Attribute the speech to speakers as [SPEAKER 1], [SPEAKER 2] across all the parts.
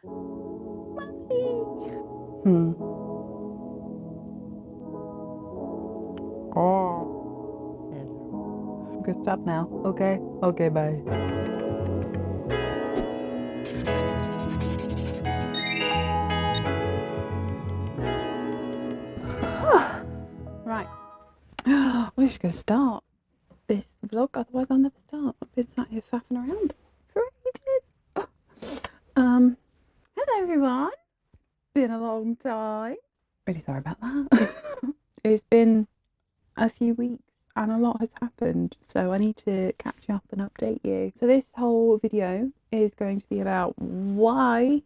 [SPEAKER 1] Hmm. Oh. I'm gonna stop now. Okay. Okay. Bye. Right. We're just gonna start this vlog, otherwise I'll never start. I've been sat here faffing around for ages. Hello everyone. Been a long time. Really sorry about that. It's been a few weeks and a lot has happened, so I need to catch up and update you. So this whole video is going to be about why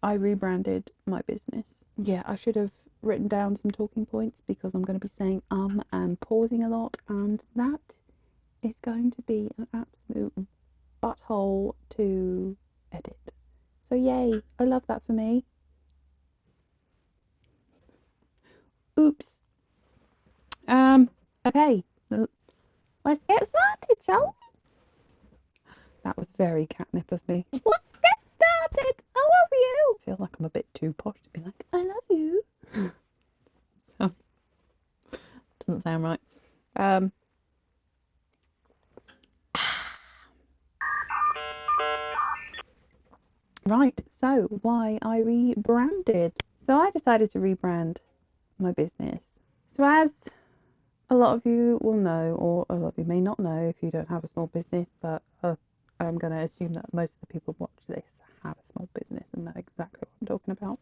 [SPEAKER 1] I rebranded my business. Yeah, I should have written down some talking points because I'm going to be saying and pausing a lot, and that is going to be an absolute butthole to edit. So yay, I love that for me. Oops. Okay, let's get started, shall we? That was very catnip of me. Let's get started. I love you. I feel like I'm a bit too posh to be like, I love you. Doesn't sound right. Right, so why I rebranded. So I decided to rebrand my business. So as a lot of you will know, or a lot of you may not know if you don't have a small business, but I'm going to assume that most of the people watch this have a small business and know exactly what I'm talking about.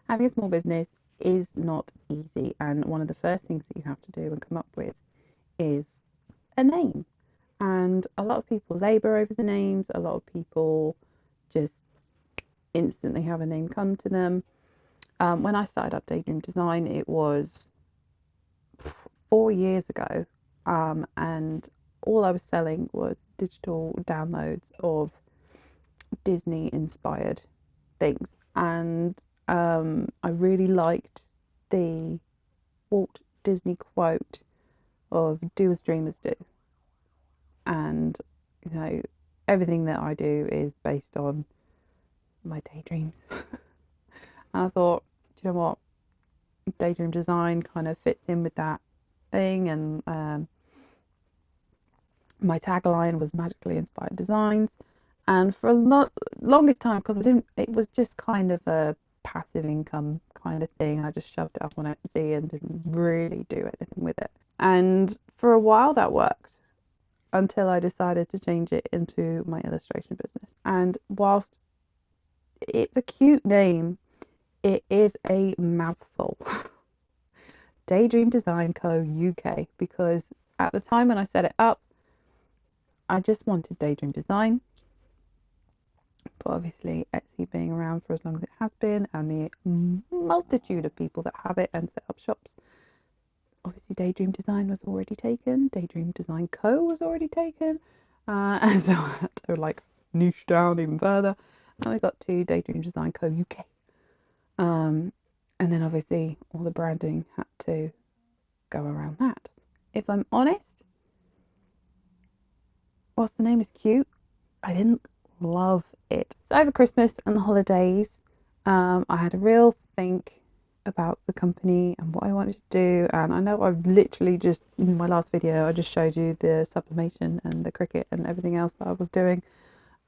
[SPEAKER 1] Having a small business is not easy, and one of the first things that you have to do and come up with is a name. And a lot of people labour over the names, a lot of people just instantly have a name come to them. When I started up Daydream Design, it was 4 years ago, and all I was selling was digital downloads of Disney inspired things. And I really liked the Walt Disney quote of do as dreamers do. And, you know, everything that I do is based on my daydreams. And I thought, do you know what? Daydream design kind of fits in with that thing. And my tagline was magically inspired designs. And for a longest time, because it was just kind of a passive income kind of thing. I just shoved it up on Etsy and didn't really do anything with it. And for a while that worked until I decided to change it into my illustration business. And whilst it's a cute name, it is a mouthful. Daydream Design Co UK, because at the time when I set it up, I just wanted Daydream Design. But obviously Etsy being around for as long as it has been, and the multitude of people that have it and set up shops, obviously Daydream Design was already taken, Daydream Design Co was already taken, and so I had to like niche down even further, and we got to Daydream Design Co UK. And then obviously all the branding had to go around that. If I'm honest, whilst the name is cute, I didn't love it. So over Christmas and the holidays, I had a real think about the company and what I wanted to do. And I know I've literally just, in my last video, I just showed you the sublimation and the Cricut and everything else that I was doing.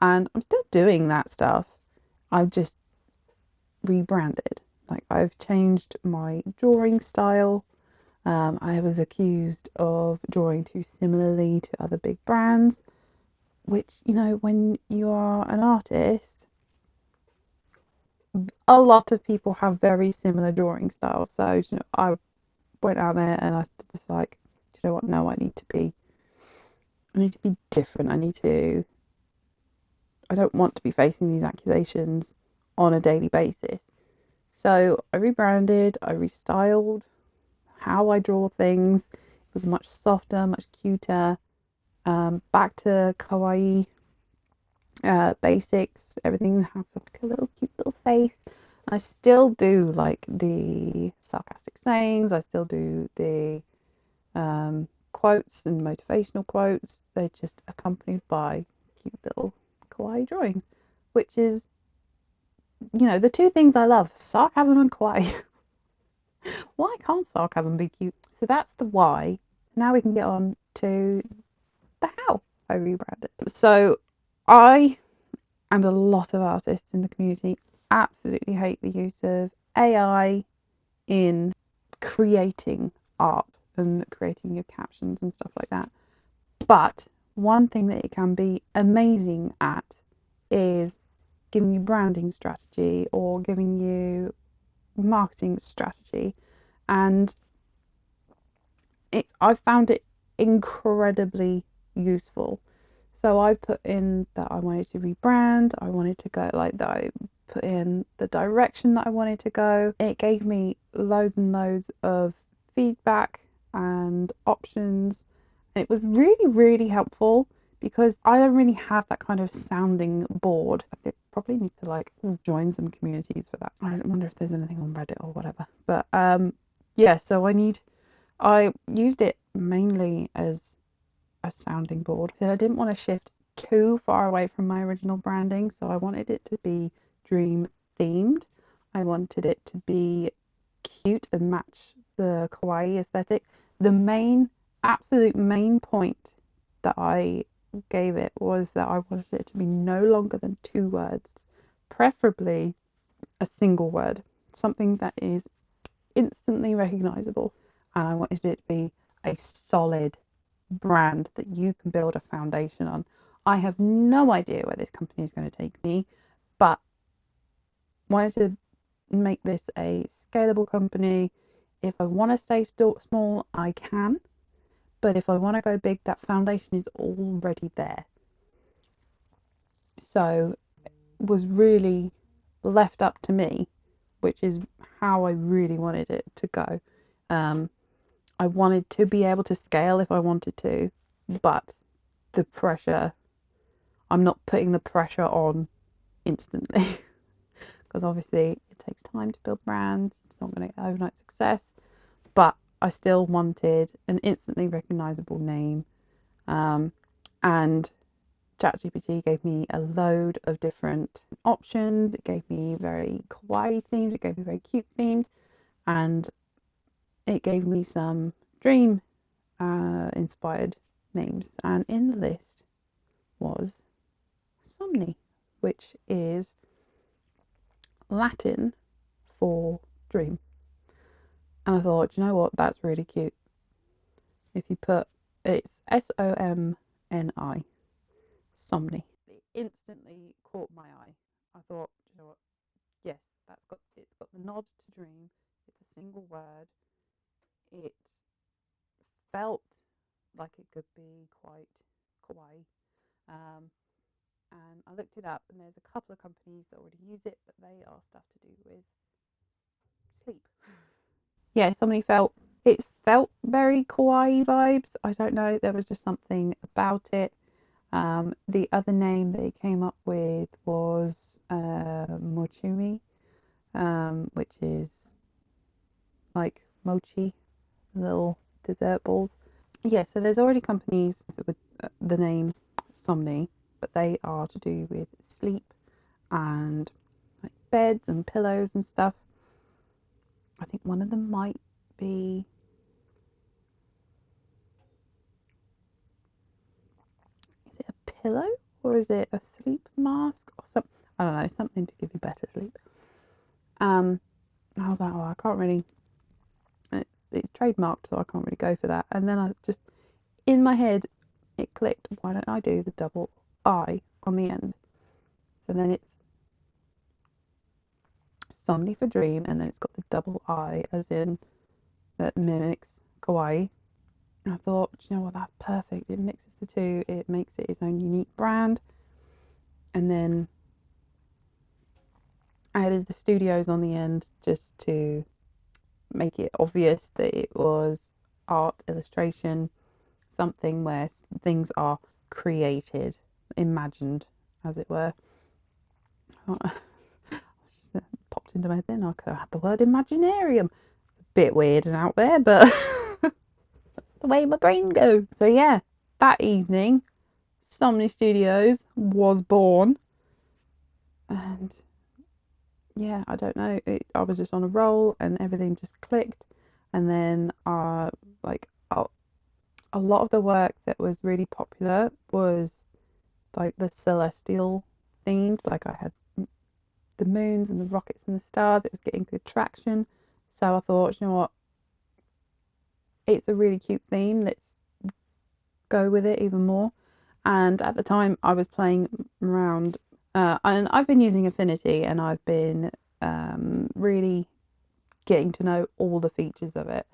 [SPEAKER 1] And I'm still doing that stuff. I've just rebranded. Like, I've changed my drawing style. I was accused of drawing too similarly to other big brands, which, you know, when you are an artist, a lot of people have very similar drawing styles. So, you know, I went out there and I was just like, you know what? No, I need to be different. I don't want to be facing these accusations on a daily basis. So I rebranded, I restyled how I draw things. It was much softer, much cuter. Back to kawaii basics. Everything has like a little cute little face. I still do like the sarcastic sayings. I still do the quotes and motivational quotes. They're just accompanied by cute little kawaii drawings, which is you know, the two things I love, sarcasm and kawaii. Why can't sarcasm be cute? So that's the why. Now we can get on to the how I rebranded. So I and a lot of artists in the community absolutely hate the use of AI in creating art and creating your captions and stuff like that. But one thing that it can be amazing at is giving you branding strategy or giving you marketing strategy. And I've found it incredibly useful. So I put in that I wanted to rebrand, I wanted to go like that, I put in the direction that I wanted to go. It gave me loads and loads of feedback and options, and it was really, really helpful because I don't really have that kind of sounding board. I probably need to like join some communities for that. I wonder if there's anything on Reddit or whatever. But yeah, so I used it mainly as a sounding board. I said I didn't want to shift too far away from my original branding, so I wanted it to be dream themed. I wanted it to be cute and match the kawaii aesthetic. The absolute main point that I gave it was that I wanted it to be no longer than 2 words, preferably a single word, something that is instantly recognizable. And I wanted it to be a solid brand that you can build a foundation on. I have no idea where this company is going to take me, but wanted to make this a scalable company. If I want to stay small, I can, but if I want to go big, that foundation is already there. So it was really left up to me, which is how I really wanted it to go. I wanted to be able to scale if I wanted to, but the pressure, I'm not putting the pressure on instantly because obviously it takes time to build brands. It's not going to get overnight success, but I still wanted an instantly recognizable name. And ChatGPT gave me a load of different options. It gave me very kawaii themed, it gave me very cute themed, and it gave me some dream inspired names. And in the list was Somnii, which is Latin for dream. And I thought, you know what, that's really cute. If you put it's Somni, Somni. It instantly caught my eye. I thought, you know what, yes, it's got the nod to dream. It's a single word. It felt like it could be quite kawaii. And I looked it up, and there's a couple of companies that already use it, but they are stuff to do with sleep. Yeah, it felt very kawaii vibes. I don't know, there was just something about it. The other name they came up with was Mochumi, which is like mochi, little dessert balls. Yeah, so there's already companies with the name Somnii, but they are to do with sleep and like beds and pillows and stuff. I think one of them might be, is it a pillow or is it a sleep mask or something? I don't know, something to give you better sleep. I was like, oh, I can't really, it's trademarked, so I can't really go for that. And then I just, in my head, it clicked, why don't I do the double I on the end? So then it's Somni for dream, and then it's got the double I, as in that mimics kawaii. And I thought, you know what, that's perfect. It mixes the two, it makes it its own unique brand. And then I added the studios on the end just to make it obvious that it was art, illustration, something where things are created, imagined, as it were. Just popped into my head then. I could have had the word Imaginarium. It's a bit weird and out there, but that's the way my brain goes. So yeah, that evening, Somnii Studios was born, and yeah, I don't know. I was just on a roll and everything just clicked. And then, like a lot of the work that was really popular was like the celestial themed. Like I had the moons and the rockets and the stars. It was getting good traction. So I thought, you know what, it's a really cute theme. Let's go with it even more. And at the time, I was playing around, and I've been using Affinity, and I've been really getting to know all the features of it.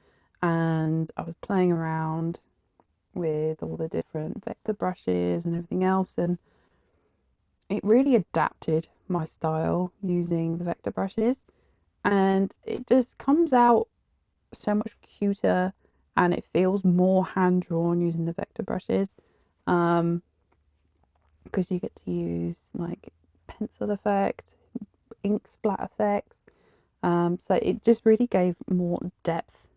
[SPEAKER 1] And I was playing around with all the different vector brushes and everything else, and it really adapted my style using the vector brushes, and it just comes out so much cuter, and it feels more hand drawn using the vector brushes, um, because you get to use like pencil effect, ink splat effects. So it just really gave more depth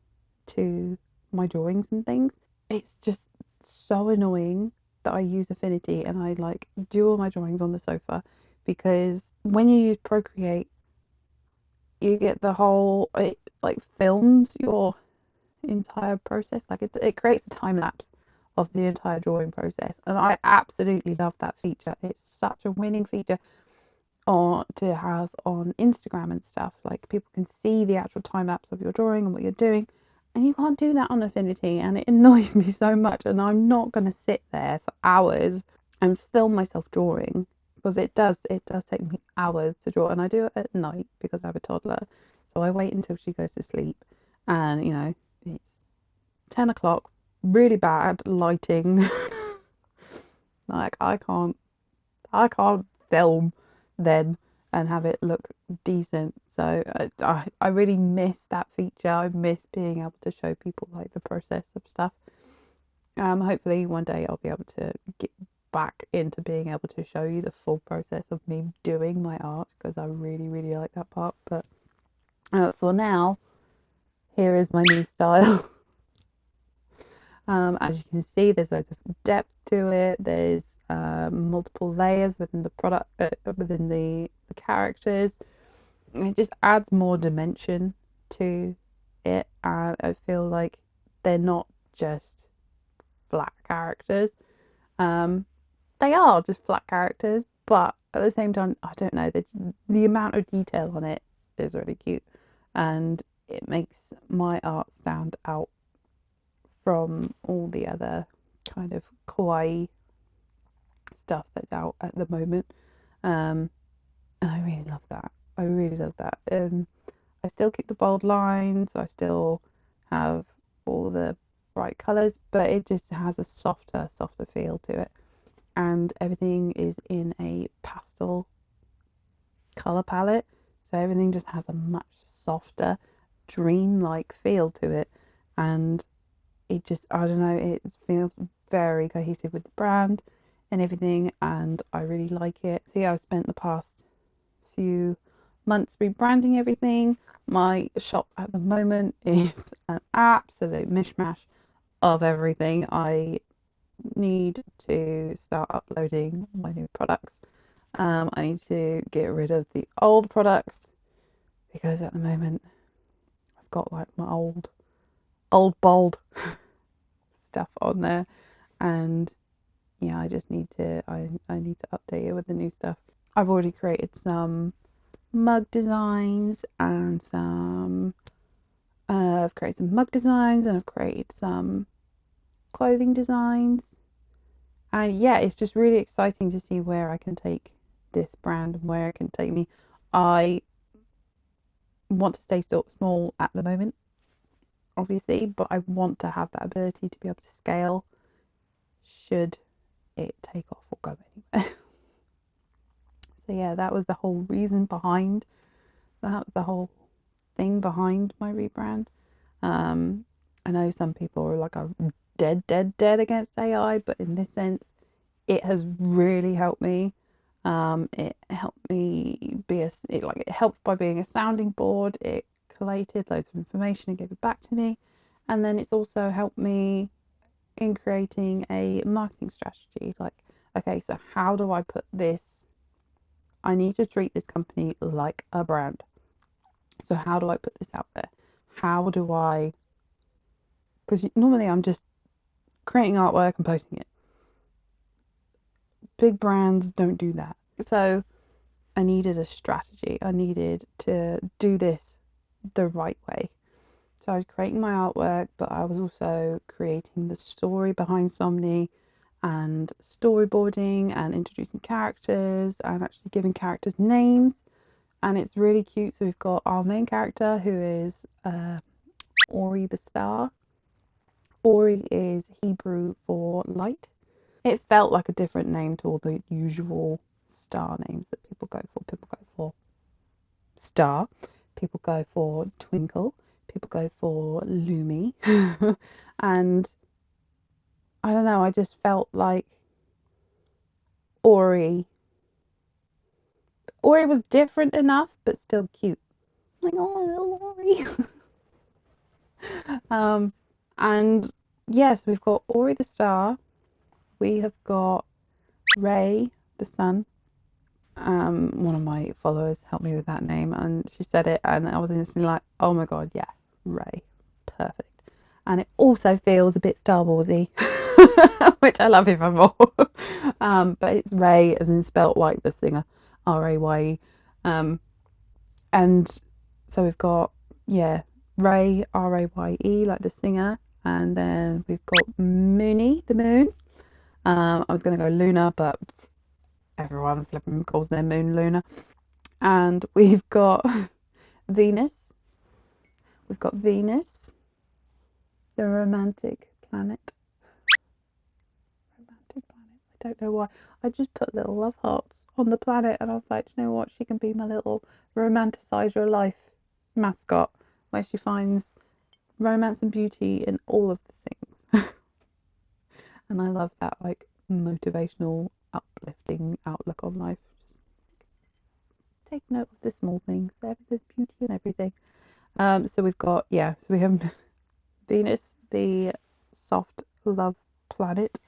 [SPEAKER 1] to my drawings and things. It's just so annoying that I use Affinity and I like do all my drawings on the sofa, because when you use Procreate, you get the whole, it like films your entire process. Like it creates a time lapse of the entire drawing process, and I absolutely love that feature. It's such a winning feature on to have on Instagram and stuff. Like people can see the actual time lapse of your drawing and what you're doing, and you can't do that on Affinity, and it annoys me so much. And I'm not going to sit there for hours and film myself drawing, because it does take me hours to draw, and I do it at night because I have a toddler. So I wait until she goes to sleep, and it's 10 o'clock, really bad lighting. Like I can't film then and have it look decent. So I really miss that feature. I miss being able to show people like the process of stuff. Hopefully one day I'll be able to get back into being able to show you the full process of me doing my art, because I really, really like that part. But for now, here is my new style. As you can see, there's loads of depth to it. There's multiple layers within the product, within the characters. It just adds more dimension to it, and I feel like they're not just flat characters. Um, they are just flat characters, but at the same time, I don't know, the amount of detail on it is really cute, and it makes my art stand out from all the other kind of kawaii stuff that's out at the moment. Um, and I really love that. I really love that. I still keep the bold lines. I still have all the bright colours, but it just has a softer feel to it. And everything is in a pastel colour palette, so everything just has a much softer, dream-like feel to it. And it just, I don't know, it feels very cohesive with the brand and everything, and I really like it. So yeah, I've spent the past few months rebranding everything. My shop at the moment is an absolute mishmash of everything. I need to start uploading my new products. I need to get rid of the old products, because at the moment I've got like my old bold stuff on there, and yeah, I just need to I need to update it with the new stuff. I've already created some mug designs and I've created some mug designs, and I've created some clothing designs. And yeah, it's just really exciting to see where I can take this brand and where it can take me. I want to stay still small at the moment, obviously, but I want to have that ability to be able to scale should it take off or go anywhere. So yeah, that was the whole reason behind that was the whole thing behind my rebrand. Um, I know some people are like, I'm dead against AI, but in this sense, it has really helped me. It helped me it helped by being a sounding board. It collated loads of information and gave it back to me, and then it's also helped me in creating a marketing strategy. Like, okay, so how do I put this I need to treat this company like a brand. So how do I put this out there? How do I, because normally I'm just creating artwork and posting it. Big brands don't do that. So I needed a strategy. I needed to do this the right way. So I was creating my artwork, but I was also creating the story behind Somnii and storyboarding and introducing characters and actually giving characters names. And it's really cute. So we've got our main character who is Ori the Star. Ori is Hebrew for light. It felt like a different name to all the usual star names that people go for. People go for Star, people go for Twinkle, people go for Lumi. And I don't know, I just felt like Ori was different enough, but still cute. I'm like, oh, little Ori. And yes, we've got Ori the Star. We have got Ray the Sun. One of my followers helped me with that name, and she said it, and I was instantly like, oh my god, yeah, Ray, perfect. And it also feels a bit Star Warsy, which I love even more. But it's Ray, as in spelt like the singer, Raye. And so we've got, yeah, Ray, Raye, like the singer, and then we've got Mooney, the moon. I was going to go Luna, but everyone flipping calls their moon Luna. And we've got Venus. We've got Venus, the romantic planet. Romantic planet. I don't know why. I just put little love hearts on the planet, and I was like, you know what? She can be my little romanticize your life mascot, where she finds romance and beauty in all of the things. And I love that, like, motivational, uplifting outlook on life. Just take note of the small things. There's beauty in everything. So we've got, yeah, so we have Venus, the soft love planet.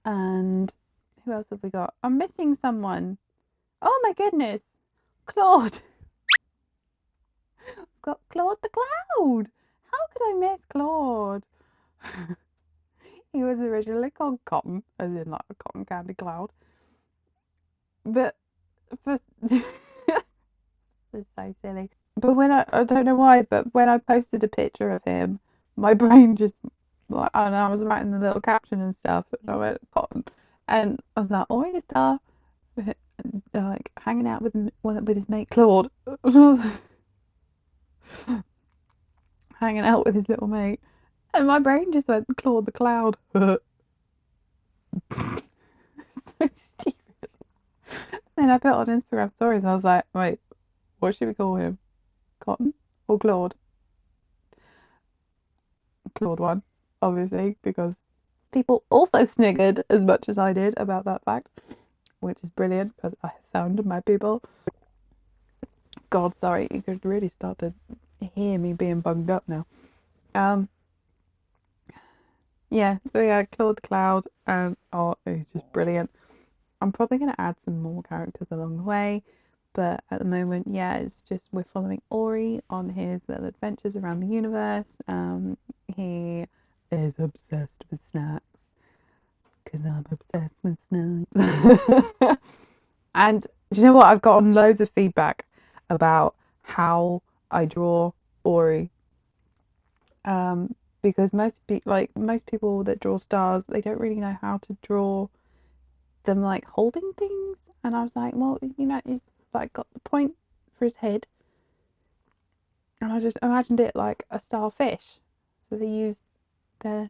[SPEAKER 1] And who else have we got? I'm missing someone. Oh my goodness. Claude. We've got Claude the Cloud. How could I miss Claude? He was originally called Cotton, as in like a cotton candy cloud. But for this is so silly. But when I don't know why, but when I posted a picture of him, my brain just like, and I was writing the little caption and stuff, and I went Cotton, and I was like, oh, the star, like hanging out with his mate Claude, hanging out with his little mate, and my brain just went Claude the Cloud. So stupid. Then I put on Instagram stories, and I was like, wait, what should we call him? Cotton or Claude? Claude won, obviously, because people also sniggered as much as I did about that fact, which is brilliant because I found my people. God, sorry, you could really start to hear me being bunged up now. Yeah, so yeah, Claude the Cloud, and oh, it's just brilliant. I'm probably going to add some more characters along the way, but at the moment, yeah, it's just we're following Ori on his little adventures around the universe. He is obsessed with snacks because I'm obsessed with snacks. And do you know what? I've gotten loads of feedback about how I draw Ori. Because most people that draw stars, they don't really know how to draw them like holding things. And I was like, well, you know, he's like got the point for his head, and I just imagined it like a starfish. So they use their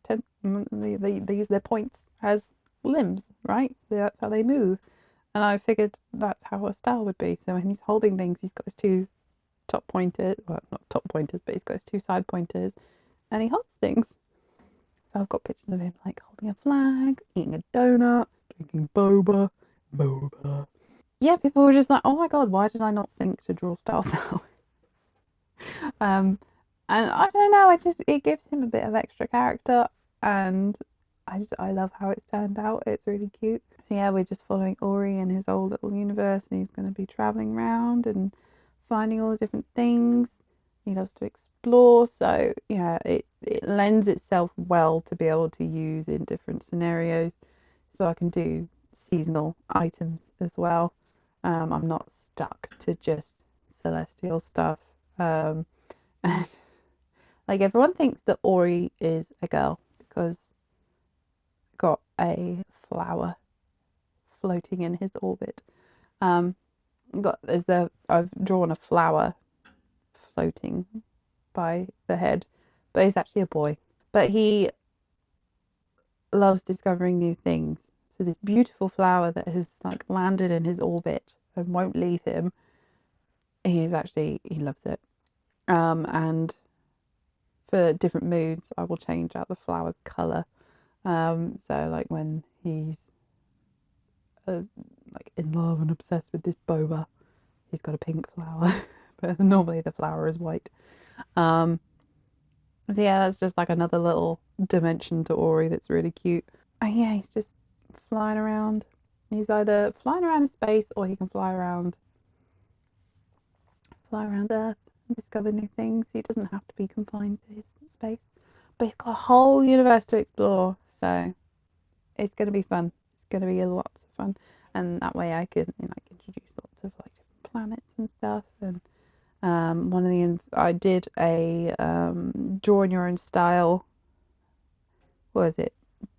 [SPEAKER 1] they use their points as limbs, right? So that's how they move. And I figured that's how a star would be. So when he's holding things, he's got his two top pointers, well, not top pointers, but he's got his two side pointers, and he holds things. So I've got pictures of him like holding a flag, eating a donut, drinking boba. Yeah, people were just like, oh my god, why did I not think to draw stars now? And I don't know, it gives him a bit of extra character, and I love how it's turned out. It's really cute. So yeah, we're just following Ori in his old little universe, and he's going to be traveling around and finding all the different things. He loves to explore, so yeah, it lends itself well to be able to use in different scenarios. So I can do seasonal items as well. I'm not stuck to just celestial stuff. And like everyone thinks that Ori is a girl because got a flower floating in his orbit. Um, I've drawn a flower floating by the head, but he's actually a boy. But he loves discovering new things. So this beautiful flower that has like landed in his orbit and won't leave him, he loves it. And for different moods, I will change out the flower's colour. So like when he's like in love and obsessed with this boba, he's got a pink flower, but normally the flower is white. So yeah, that's just like another little dimension to Ori that's really cute. And yeah, he's just flying around. He's either flying around in space or he can fly around Earth and discover new things. He doesn't have to be confined to his space, but he's got a whole universe to explore. So it's going to be fun. It's going to be lots of fun, and that way I can introduce lots of like different planets and stuff. And I did a draw in your own style. What is it?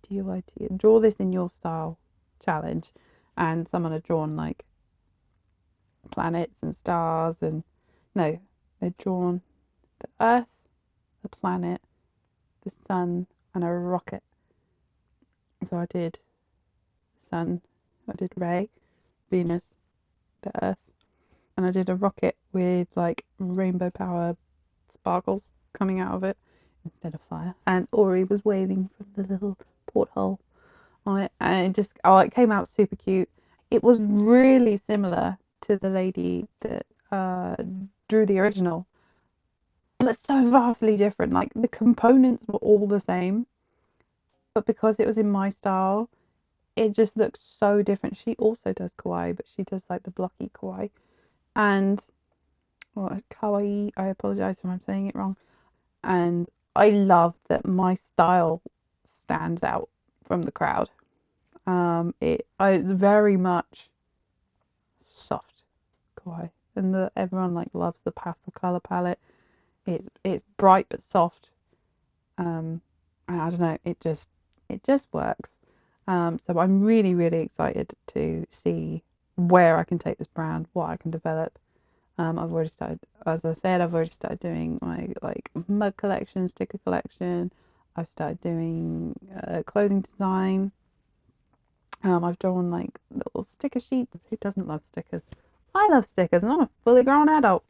[SPEAKER 1] DIT. Draw this in your style challenge, and someone had drawn like planets and stars, and no, they'd drawn the Earth, the planet, the sun, and a rocket. So I did sun, I did Ray, Venus, the Earth, and I did a rocket with like rainbow power sparkles coming out of it instead of fire. And Ori was waving from the little porthole on it, and it came out super cute. It was really similar to the lady that drew the original, but so vastly different. Like the components were all the same, but because it was in my style, it just looks so different. She also does kawaii, but she does like the blocky kawaii. And kawaii, I apologize if I'm saying it wrong. And I love that my style stands out from the crowd. It's very much soft kawaii, and everyone like loves the pastel color palette. It's bright but soft. And I don't know, it just works. So I'm really, really excited to see where I can take this brand, what I can develop. I've already started, as I said, I've already started doing my like mug collection, sticker collection. I've started doing clothing design. I've drawn like little sticker sheets. Who doesn't love stickers? I love stickers, and I'm a fully grown adult.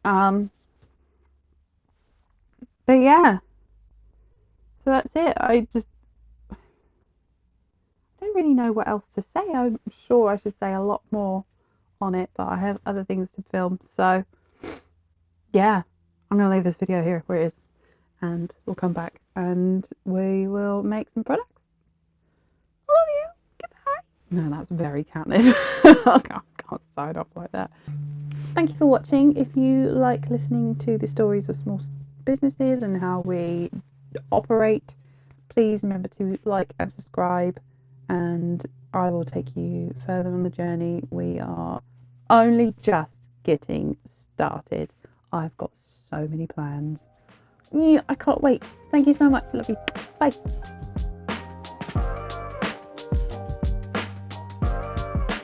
[SPEAKER 1] But yeah, so that's it. I don't really know what else to say. I'm sure I should say a lot more on it, but I have other things to film. So yeah, I'm gonna leave this video here where it is, and we'll come back and we will make some products. Love you. Goodbye. No, that's very catnip. I can't sign off like that. Thank you for watching. If you like listening to the stories of small businesses and how we operate, please remember to like and subscribe, and I will take you further on the journey. We are only just getting started. I've got so many plans. Yeah, I can't wait. Thank you so much. Love you. Bye.